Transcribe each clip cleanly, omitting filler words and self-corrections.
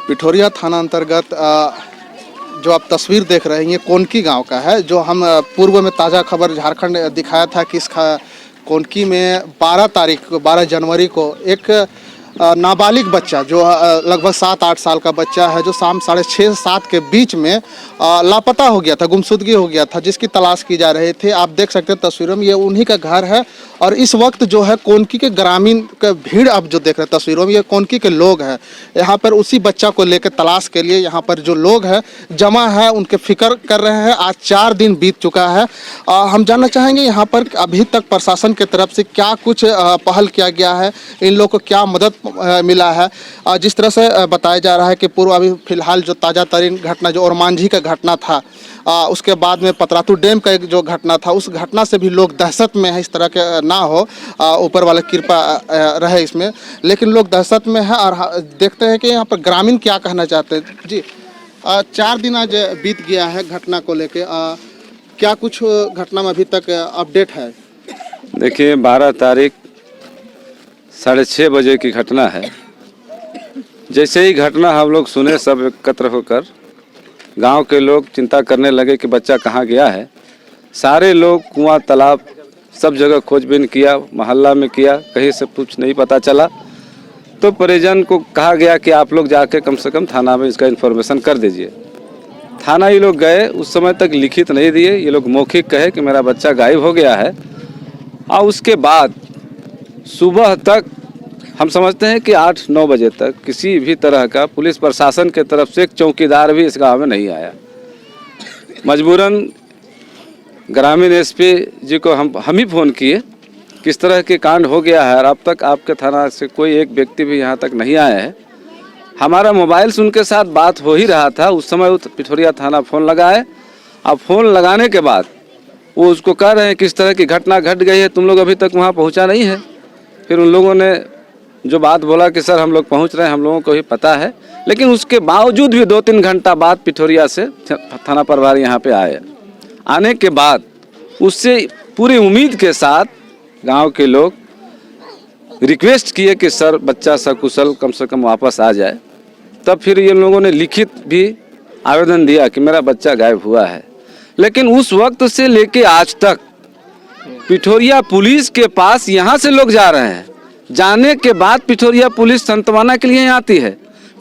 पिठोरिया थाना अंतर्गत जो आप तस्वीर देख रहे हैं ये कोनकी गांव का है। जो हम पूर्व में ताज़ा खबर झारखंड दिखाया था कि इस कोनकी में 12 जनवरी को एक नाबालिग बच्चा जो लगभग 7-8 साल का बच्चा है, जो शाम 6:30-7 के बीच में लापता हो गया था, गुमशुदगी हो गया था, जिसकी तलाश की जा रही थी। आप देख सकते हैं तस्वीरों में, ये उन्हीं का घर है। और इस वक्त जो है कोनकी के ग्रामीण का भीड़ आप जो देख रहे हैं तस्वीरों में, ये कोनकी के लोग हैं। यहाँ पर उसी बच्चा को लेकर तलाश के लिए यहाँ पर जो लोग हैं जमा है, उनके फिक्र कर रहे हैं। आज 4 दिन बीत चुका है। हम जानना चाहेंगे यहाँ पर अभी तक प्रशासन की तरफ से क्या कुछ पहल किया गया है, इन लोगों को क्या मदद मिला है। जिस तरह से बताया जा रहा है कि पूर्व अभी फिलहाल जो ताज़ा तरीन घटना जो ओरमांझी का घटना था, उसके बाद में पतरातू डैम का एक जो घटना था, उस घटना से भी लोग दहशत में है। इस तरह के ना हो, ऊपर वाला कृपा रहे इसमें, लेकिन लोग दहशत में है। और देखते हैं कि यहाँ पर ग्रामीण क्या कहना चाहते हैं। जी 4 दिन आज बीत गया है घटना को लेके, क्या कुछ घटना में अभी तक अपडेट है? देखिए 12 तारीख 6:30 बजे की घटना है। जैसे ही घटना हम लोग सुने, सब एकत्र होकर गांव के लोग चिंता करने लगे कि बच्चा कहाँ गया है। सारे लोग कुआं तालाब सब जगह खोजबीन किया, मोहल्ला में किया, कहीं से कुछ नहीं पता चला। तो परिजन को कहा गया कि आप लोग जाके कम से कम थाना में इसका इन्फॉर्मेशन कर दीजिए। थाना ये लोग गए, उस समय तक लिखित नहीं दिए, ये लोग मौखिक कहे कि मेरा बच्चा गायब हो गया है। और उसके बाद सुबह तक हम समझते हैं कि 8-9 बजे तक किसी भी तरह का पुलिस प्रशासन के तरफ से एक चौकीदार भी इस गांव में नहीं आया। मजबूरन ग्रामीण एसपी जी को हम ही फ़ोन किए, किस तरह के कांड हो गया है, और अब तक आपके थाना से कोई एक व्यक्ति भी यहाँ तक नहीं आया है। हमारा मोबाइल से उनके साथ बात हो ही रहा था। उस समय वो पिठोरिया थाना फ़ोन लगाए। अब फ़ोन लगाने के बाद वो उसको कह रहे हैं किस तरह की घटना घट गई है, तुम लोग अभी तक वहाँ पहुँचा नहीं है। फिर उन लोगों ने जो बात बोला कि सर हम लोग पहुंच रहे हैं, हम लोगों को भी पता है। लेकिन उसके बावजूद भी 2-3 घंटा बाद पिठोरिया से थाना प्रभारी यहाँ पे आए। आने के बाद उससे पूरी उम्मीद के साथ गांव के लोग रिक्वेस्ट किए कि सर बच्चा सकुशल कम से कम वापस आ जाए। तब फिर ये लोगों ने लिखित भी आवेदन दिया कि मेरा बच्चा गायब हुआ है। लेकिन उस वक्त से लेके आज तक पिठोरिया पुलिस के पास यहाँ से लोग जा रहे हैं। जाने के बाद पिठोरिया पुलिस संतवाना के लिए आती है,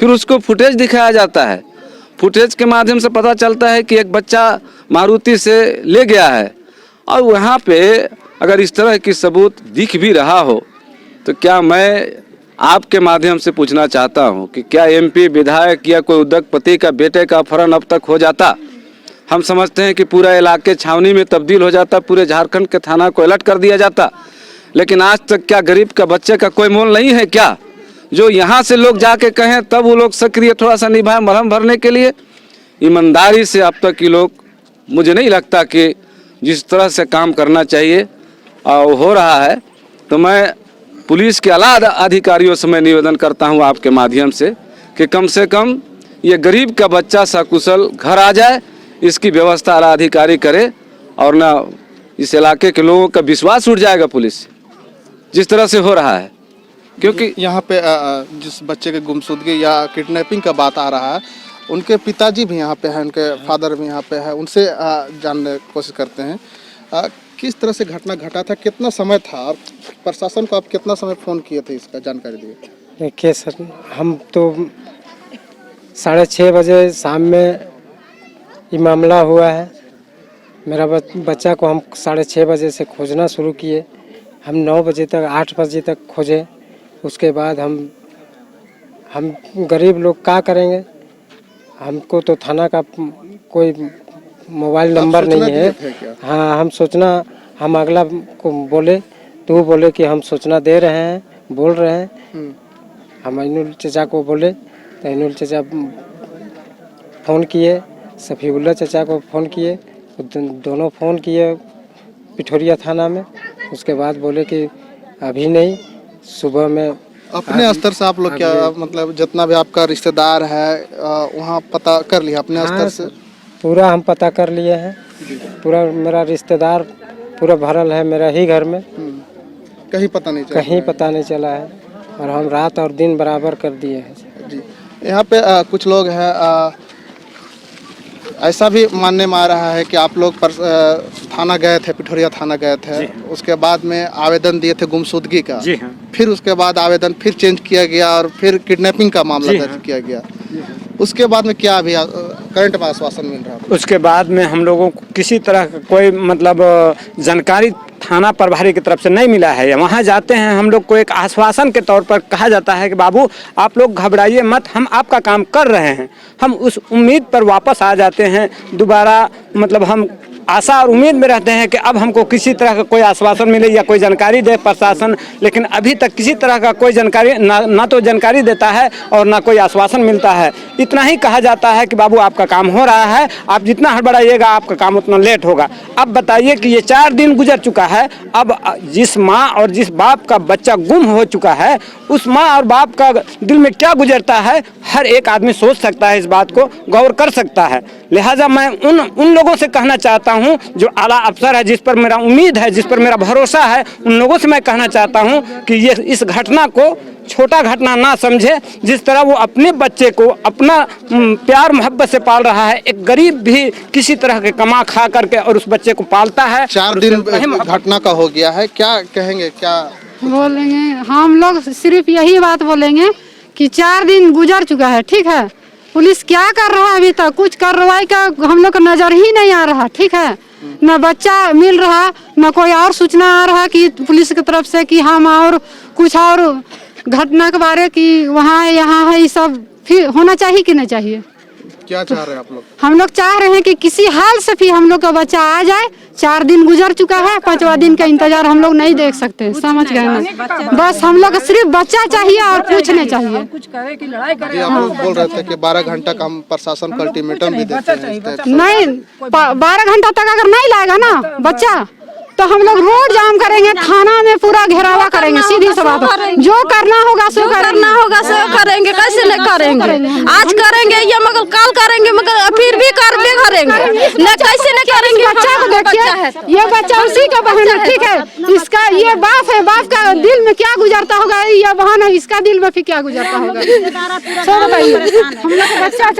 फिर उसको फुटेज दिखाया जाता है। फुटेज के माध्यम से पता चलता है कि एक बच्चा मारुति से ले गया है। और वहाँ पे अगर इस तरह की सबूत दिख भी रहा हो, तो क्या मैं आपके माध्यम से पूछना चाहता हूँ कि क्या एमपी विधायक या कोई उद्योगपति का बेटे का अपहरण अब तक हो जाता? हम समझते हैं कि पूरा इलाके छावनी में तब्दील हो जाता, पूरे झारखंड के थाना को अलर्ट कर दिया जाता। लेकिन आज तक क्या गरीब का बच्चे का कोई मोल नहीं है क्या? जो यहाँ से लोग जाके कहें तब वो लोग सक्रिय थोड़ा सा निभाए मरहम भरने के लिए। ईमानदारी से अब तक ये लोग, मुझे नहीं लगता कि जिस तरह से काम करना चाहिए और हो रहा है। तो मैं पुलिस के आला अधिकारियों से मैं निवेदन करता हूँ आपके माध्यम से कि कम से कम ये गरीब का बच्चा सकुशल घर आ जाए, इसकी व्यवस्था आला अधिकारी करे। और ना इस इलाके के लोगों का विश्वास उठ जाएगा पुलिस से, जिस तरह से हो रहा है। क्योंकि यहाँ पे जिस बच्चे के गुमशुदगी या किडनैपिंग का बात आ रहा है, उनके पिताजी भी यहाँ पे हैं, उनके फादर भी यहाँ पे हैं, उनसे जानने की कोशिश करते हैं किस तरह से घटना घटा था, कितना समय था, और प्रशासन को आप कितना समय फ़ोन किए थे, इसका जानकारी दिए। देखिए सर, हम तो 6:30 बजे शाम में ये मामला हुआ है। मेरा बच्चा को हम 6:30 बजे से खोजना शुरू किए। हम 9 बजे तक 8 बजे तक खोजे। उसके बाद हम गरीब लोग क्या करेंगे, हमको तो थाना का कोई मोबाइल नंबर नहीं है। हाँ, हम अगला को बोले तो वो बोले कि हम सूचना दे रहे हैं, बोल रहे हैं। हम इनुल चचा को बोले तो इनुल चचा फ़ोन किए, सफीउल्ला चचा को फ़ोन किए, दोनों फ़ोन किए पिठोरिया थाना में। उसके बाद बोले कि अभी नहीं, सुबह में। अपने स्तर से आप लोग क्या, मतलब जितना भी आपका रिश्तेदार है वहाँ पता कर लिया अपने स्तर से? पूरा हम पता कर लिए हैं। पूरा मेरा रिश्तेदार पूरा भरल है मेरा ही घर में। कहीं पता नहीं चला? कहीं पता नहीं चला है। और हम रात और दिन बराबर कर दिए हैं। जी, यहाँ पे कुछ लोग हैं, ऐसा भी मानने में आ रहा है कि आप लोग थाना गए थे, पिठोरिया थाना गए थे, उसके बाद में आवेदन दिए थे गुमशुदगी का। जी हाँ। फिर उसके बाद आवेदन फिर चेंज किया गया और फिर किडनैपिंग का मामला दर्ज किया गया। उसके बाद में क्या अभी करंट में आश्वासन मिल रहा है? उसके बाद में हम लोगों को किसी तरह का कोई मतलब जानकारी थाना प्रभारी की तरफ से नहीं मिला है। वहाँ जाते हैं हम लोग को एक आश्वासन के तौर पर कहा जाता है कि बाबू आप लोग घबराइए मत, हम आपका काम कर रहे हैं। हम उस उम्मीद पर वापस आ जाते हैं दोबारा, मतलब हम आशा और उम्मीद में रहते हैं कि अब हमको किसी तरह का कोई आश्वासन मिले या कोई जानकारी दे प्रशासन, लेकिन अभी तक किसी तरह का कोई जानकारी ना तो जानकारी देता है और ना कोई आश्वासन मिलता है। इतना ही कहा जाता है कि बाबू आपका काम हो रहा है, आप जितना हड़बड़ाइएगा आपका काम उतना लेट होगा। अब बताइए कि ये 4 दिन गुजर चुका है, अब जिस माँ और जिस बाप का बच्चा गुम हो चुका है उस माँ और बाप का दिल में क्या गुजरता है, हर एक आदमी सोच सकता है, इस बात को गौर कर सकता है। लिहाजा मैं उन लोगों से कहना चाहता हूं जो आला अफसर है, जिस पर मेरा उम्मीद है, जिस पर मेरा भरोसा है, उन लोगों से मैं कहना चाहता हूं कि ये इस घटना को छोटा घटना ना समझे। जिस तरह वो अपने बच्चे को अपना प्यार मोहब्बत से पाल रहा है, एक गरीब भी किसी तरह के कमा खा करके और उस बच्चे को पालता है। 4 दिन घटना का हो गया है, क्या कहेंगे? क्या बोलेंगे? हम लोग सिर्फ यही बात बोलेंगे कि 4 दिन गुजर चुका है, ठीक है। पुलिस क्या कर रहा है अभी तक? कुछ कार्रवाई का हम लोग को नजर ही नहीं आ रहा, ठीक है। न बच्चा मिल रहा, न कोई और सूचना आ रहा कि पुलिस की तरफ से कि हम और कुछ और घटना के बारे की वहाँ यहाँ है, ये सब फिर होना चाहिए कि नहीं चाहिए? क्या चाह रहे हैं आप लोग? हम लोग चाह रहे हैं कि किसी हाल से भी हम लोग का बच्चा आ जाए। 4 दिन गुजर चुका है, 5वां दिन का इंतजार हम लोग नहीं देख सकते, समझ गए ना? बस हम लोग सिर्फ बच्चा चाहिए और कुछ नहीं चाहिए। कुछ करे कि लड़ाई करे। आप लोग बोल रहे थे कि 12 घंटा का हम प्रशासन को अल्टीमेटम भी देते हैं। नहीं, 12 घंटा तक अगर नहीं लाएगा ना बच्चा तो हम लोग रोड जाम करेंगे, थाना में पूरा घेरावा करेंगे। सीधी सी बात, जो करना होगा सो करेंगे। कैसे नहीं करेंगे? आज करेंगे या मगर कल करेंगे, मगर फिर भी करेंगे न, कैसे नहीं करेंगे? बच्चा को देखिए, ये बच्चा उसी का बहन है, ठीक है। इसका ये बाप है, बाप का दिल में क्या गुजरता होगा, ये बहन है, इसका दिल में फिर क्या गुजरता होगा? हम लोग बच्चा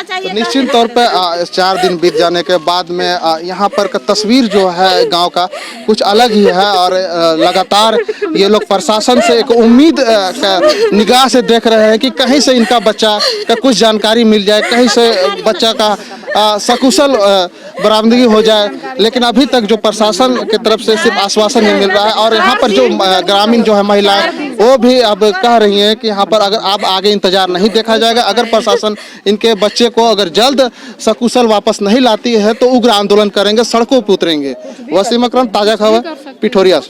चाहिए। निश्चित तौर पर 4 दिन बीत जाने के बाद में यहाँ पर का तस्वीर जो है गांव का कुछ अलग ही है और लगातार ये लोग प्रशासन से एक उम्मीद का निगाह से देख रहे हैं कि कहीं से इनका बच्चा का कुछ जानकारी मिल जाए, कहीं से बच्चा का सकुशल बरामदगी हो जाए। लेकिन अभी तक जो प्रशासन की तरफ से सिर्फ आश्वासन ही मिल रहा है और यहाँ पर जो ग्रामीण जो है महिलाएं वो भी अब कह रही हैं कि यहाँ पर अगर अब आगे इंतजार नहीं देखा जाएगा, अगर प्रशासन इनके बच्चे को अगर जल्द सकुशल वापस नहीं लाती है तो उग्र आंदोलन करेंगे, सड़कों पर उतरेंगे। वसीम अकरम, ताज़ा खबर, पिठोरिया।